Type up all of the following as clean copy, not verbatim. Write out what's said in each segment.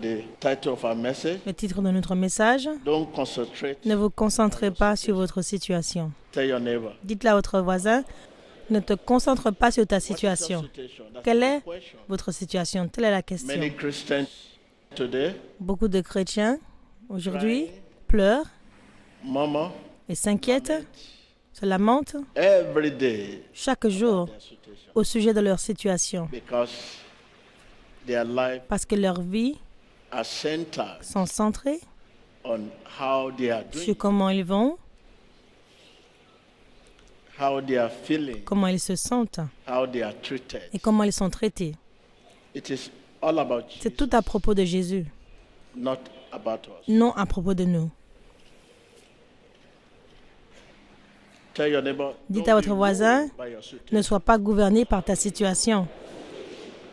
The title of our message. Le titre de notre message, Don't concentrate. ne vous concentrez pas sur votre situation. Tell your neighbor. Dites-le à votre voisin, ne te concentre pas sur ta situation. What is your situation? That's Quelle the est question. votre situation? Telle est la question. Many Christians today Beaucoup de chrétiens aujourd'hui pleurent murmur et s'inquiètent, se lamentent every day chaque jour their situation au sujet de leur situation because their life parce que leur vie are centered sont centrées on how they are doing, sur comment ils vont, how they are feeling, comment ils se sentent how they are treated. et comment ils sont traités. It is all about C'est Jesus, tout à propos de Jésus, not about us. non à propos de nous. Tell your neighbor. Dites don't à be votre voisin, ruled by your situation. ne sois pas gouverné par ta situation.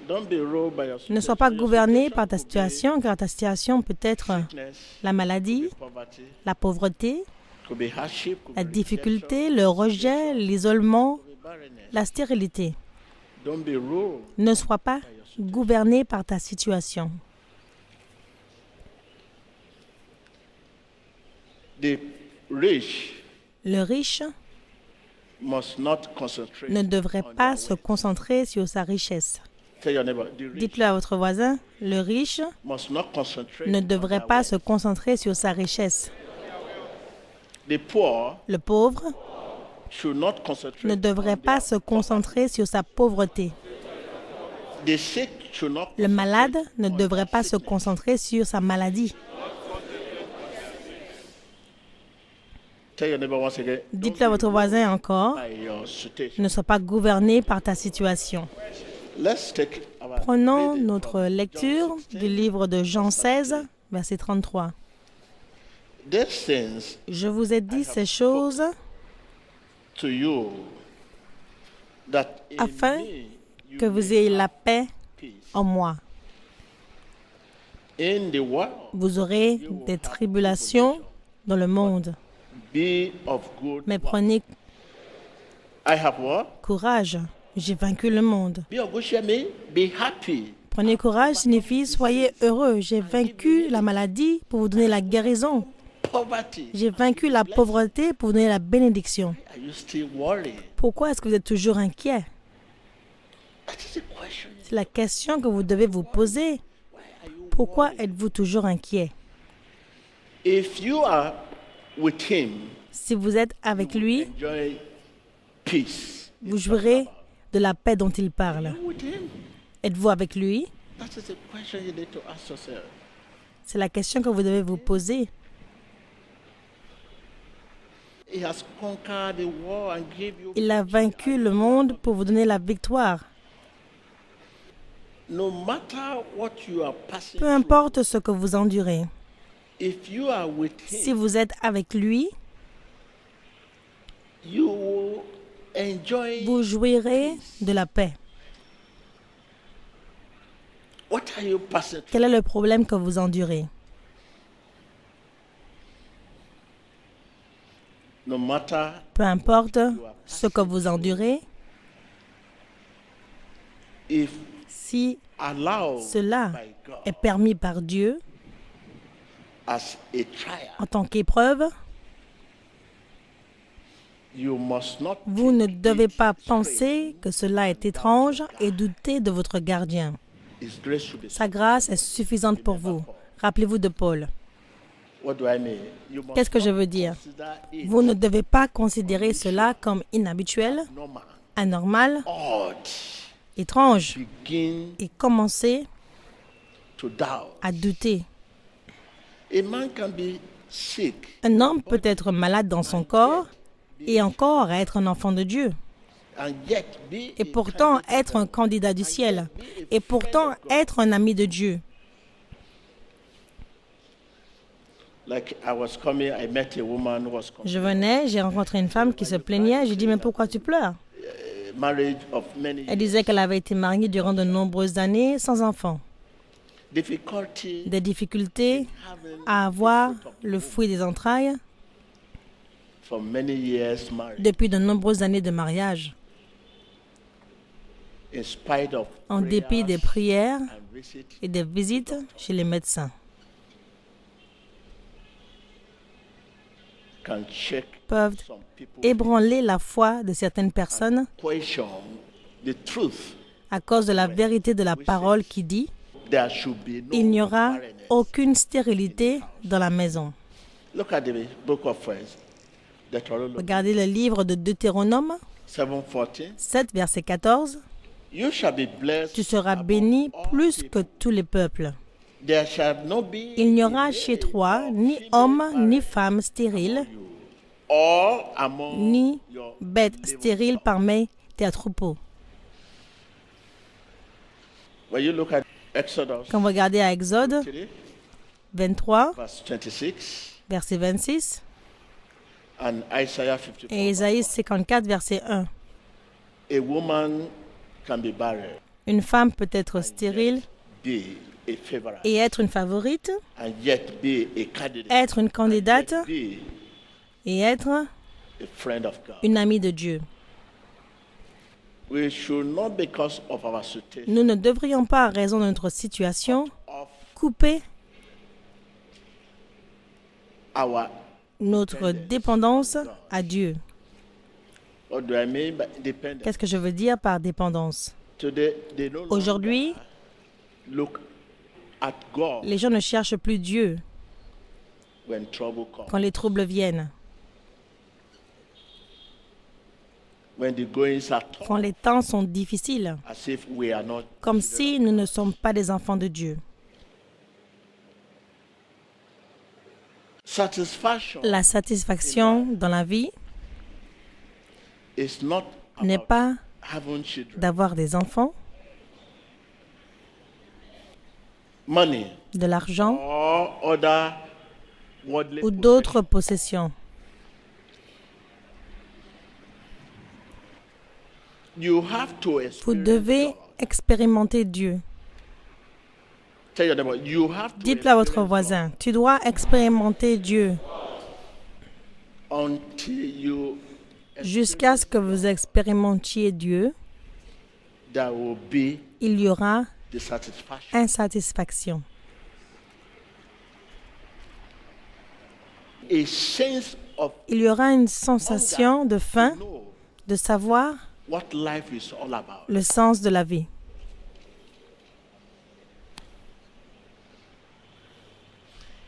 Don't be ruled by your Ne sois situation. pas Your gouverné situation par ta could be situation, car ta situation peut être sickness, la maladie, poverty, la pauvreté, could be hardship, could la be difficulté, le rejet, l'isolement, rejection, could be barrenness. la stérilité. Don't be ruled. Ne sois pas gouverné par ta situation. The rich Le riche must not concentrate ne devrait on pas their se wealth. concentrer sur sa richesse. Tell your neighbor, the rich Dites-le à votre voisin, le riche must not concentrate ne on devrait their pas wealth. se concentrer sur sa richesse. The poor Le pauvre should not concentrate ne devrait on pas their se concentrer sur sa pauvreté. The sick should not Le malade ne concentrate on devrait their pas se sickness. concentrer sur sa maladie. Tell your neighbor once again. don't Dites-le à be votre voisin encore, by your situation. ne sois pas gouverné par ta situation. Let's take our Prenons reading notre from lecture John 16. du livre de Jean 16, verset 33. These things Je vous ai dit ces choses to you that in afin me you que vous may ayez la have paix peace. en moi. In the world, Vous aurez des tribulations dans le monde, be of good mais work. prenez I have what? courage. J'ai vaincu le monde. Be of good cheer, me be happy. Prenez courage signifie soyez heureux. J'ai vaincu la maladie pour vous donner la guérison. Poverty. J'ai vaincu la pauvreté pour vous donner la bénédiction. Are you still worried? Pourquoi est-ce que vous êtes toujours inquiet? That is a question. C'est la question que vous devez vous poser. Why are you Pourquoi êtes-vous toujours inquiet? If you are with him, Si vous êtes avec lui, enjoy peace. vous jouirez de la paix dont il parle. You with him? Êtes-vous avec lui? That is a question you need to ask yourself. C'est la question que vous devez vous poser. He has conquered the war and gave you. Il a vaincu le monde pour vous donner la victoire. No matter what you are passing Peu through, importe ce que vous endurez. if you are with Si him, vous êtes avec lui, you will enjoy. vous jouirez de la paix. What are you passing through? Quel est le problème que vous endurez? No matter Peu importe ce que vous endurez, if si allowed cela by God est permis par Dieu as a trial, en tant qu'épreuve, you must not vous ne think devez it pas strange. penser que cela est étrange et douter de votre gardien. His grace should be Sa grâce est suffisante pour vous. Rappelez-vous de Paul. What do I mean? You must Qu'est-ce que je not veux dire? consider it Vous ne devez pas considérer cela comme inhabituel, normal, anormal, odd. étrange Begin et commencer to doubt. à douter. A man can be sick Un homme peut être malade dans son corps et encore être un enfant de Dieu. and yet be Et pourtant être un candidat du ciel. Et pourtant être un ami de Dieu. like I was coming, I met a woman who was Je venais, j'ai rencontré une femme qui se plaignait. J'ai dit, mais pourquoi tu pleures? marriage of many Elle years. disait qu'elle avait été mariée durant de nombreuses années sans enfant. Difficulty Des difficultés having à avoir le fruit des entrailles for many years married. depuis de nombreuses années de mariage. in spite of en dépit des prayers prières and visits, et des visites chez les médecins, can shake peuvent some people ébranler la foi de certaines personnes question the truth. à cause de la vérité de la parole qui dit There should be no il n'y aura barrenness. aucune stérilité dans la maison. Look at the book of Deuteronomy Regardez le livre de Deutéronome 7:14. 7, verset 14. You shall be blessed. Tu seras above béni all plus people. que tous les peuples. There shall not be Il n'y a aura male chez toi or ni female homme barren ni femme stérile, among you, or among ni your bête livestock. stérile parmi tes troupeaux. When you look at Exodus Quand vous regardez à Exode 3, 23, verse 26, verset 26, and Isaiah 54, et Ésaïe 54, verset 1, a woman can be barren, une femme peut être stérile be a favorite, et être une favorite, and yet be a candidate, être une candidate and yet be et être a friend of God. une amie de Dieu. We should not, because of our situation, Nous ne devrions pas, à raison de notre situation, of couper our, notre dépendance à Dieu. what do I mean by independence? Qu'est-ce que je veux dire par dépendance? Today, they no longer Aujourd'hui, look at God les gens ne cherchent plus Dieu when trouble comes. quand les troubles viennent, When the goings are tough, quand les temps sont difficiles, as if we are not comme si nous ne sommes pas des enfants de Dieu. satisfaction La satisfaction dans la vie is not n'est about pas having children. d'avoir des enfants, Money de l'argent or other worldly ou d'autres possessions. You have to Vous experience devez God. expérimenter Dieu. Tell your neighbor, you have to Dites-le à votre experience voisin, tu dois expérimenter Dieu God until you jusqu'à ce que vous expérimentiez Dieu. there will be Il y aura the satisfaction. insatisfaction. A sense of Il y aura une sensation de faim, to know de savoir what life is all about. le sens de la vie.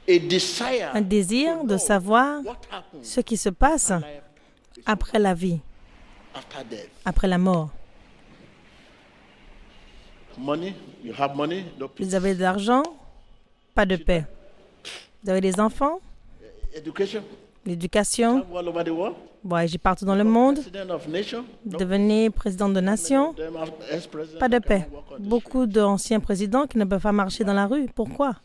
A desire Un désir to de know savoir what happens ce qui se passe in life is après la vie, after death. après la mort. Money, you have money, no peace. Vous avez de l'argent, pas de paix. Vous avez des enfants, Education, l'éducation. all over the world. Voyagez partout dans le monde. President of nation, no. Devenez président de nation, Them have ex-president pas de that paix. cannot walk on the Beaucoup d'anciens présidents qui ne peuvent pas marcher dans la rue. Pourquoi? street.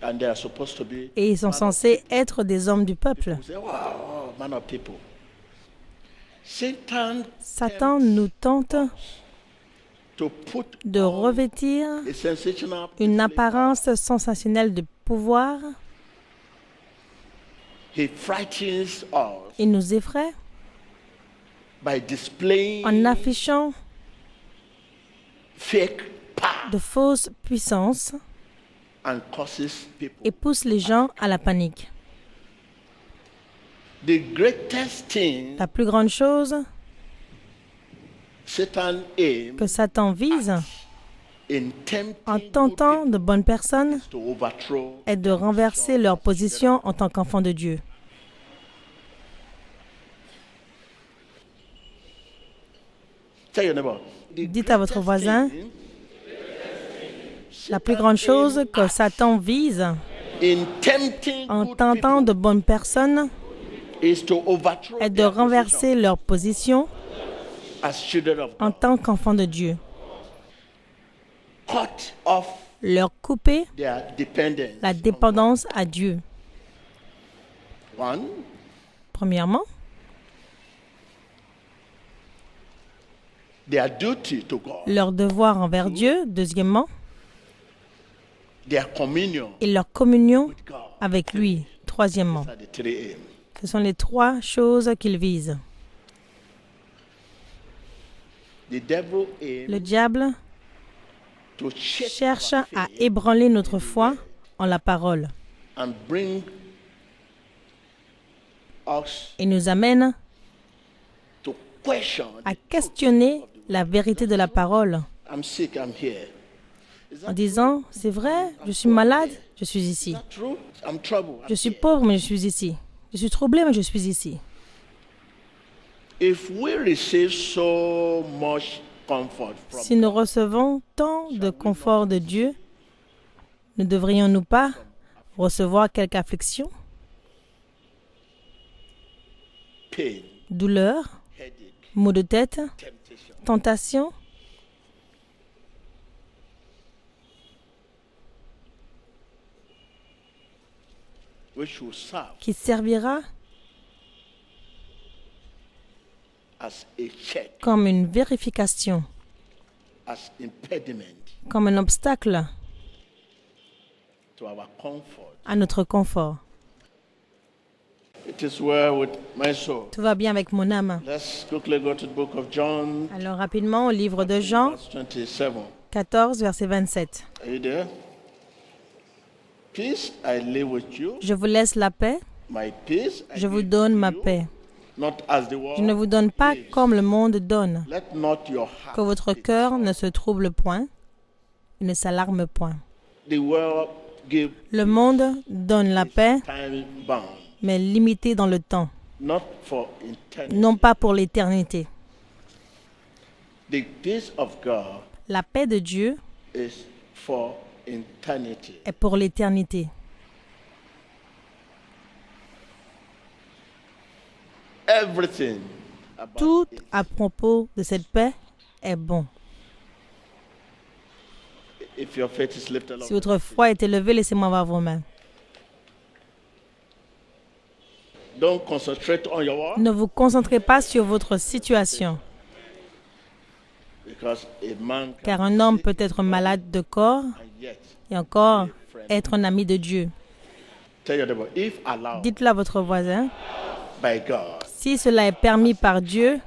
And they are supposed to be Et ils sont censés être des hommes du peuple. who say, wow, man of people. Satan Satan nous tente to put de revêtir a sensational une display. apparence sensationnelle de pouvoir. He frightens us Il nous effraie by displaying en affichant fake power de fausses puissances and causes people. et pousse les gens à la panique. The greatest thing La plus grande chose Satan aims que Satan vise in tempting en good tentant people de bonnes personnes to overthrow. est de renverser leur position en tant qu'enfants de Dieu. Tell your neighbor, the Dites à votre greatest voisin, thing La plus grande chose que Satan vise in tempting en good tentant de people bonnes personnes is to overthrow est de their renverser leur position position as children of en God. tant qu'enfants de Dieu, Cut off leur couper their dependence. la dépendance à Dieu. One, Premièrement, their duty to God, leur devoir envers Dieu. Deuxièmement, their communion et leur communion with God. avec lui. Troisièmement, These are the three aims. Ce sont les 3 choses qu'il vise. The devil Le aims diable to shake cherche our à faith ébranler notre foi en la parole and bring us et nous amène to question. à questionner la vérité de la parole I'm sick, I'm here. Is en that disant, c'est vrai, je suis malade, je suis ici. true? I'm troubled. Je I'm suis here. pauvre, mais je suis ici. Je suis troublé, mais je suis ici. If we receive so much comfort from Si nous recevons tant de confort de Dieu, ne devrions-nous pas recevoir quelque affliction, pain, douleur, headache, maux de tête, temptation, tentation, which will serve qui servira as a check, comme une vérification, as impediment comme un obstacle to our comfort. à notre confort. It is well with my soul. Tout va bien avec mon âme. Let's quickly go to the book of John, Alors rapidement au livre de Jean verse 27. 14, verset 27. Are you there? Peace I leave with you. Je vous laisse la paix, My peace I je vous give donne to ma you, paix. not as the world Je ne vous donne pas gives. comme le monde donne. Let not your heart Que votre be cœur troubled. ne se trouble point et ne s'alarme point. The world give Le monde donne la paix, time bound, mais limitée dans le temps, not for eternity. non pas pour l'éternité. The peace of God La paix de Dieu is for eternity. est pour l'éternité. Everything about Tout it. à propos de cette paix est bon. If your faith is lifted Si up, votre foi est élevée, laissez-moi voir vos mains. don't concentrate on your work, Ne vous concentrez pas sur votre situation, because a man can car un homme peut être malade de corps and yet et encore être un ami de Dieu. tell your neighbor, if allowed Dites-le à votre voisin, by God, si cela est permis par Dieu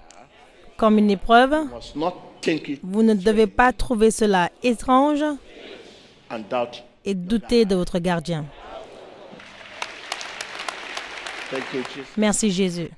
comme une épreuve, must not think it vous ne devez pas trouver cela étrange and doubt. et douter de votre gardien. Thank you, Jesus. Merci Jésus.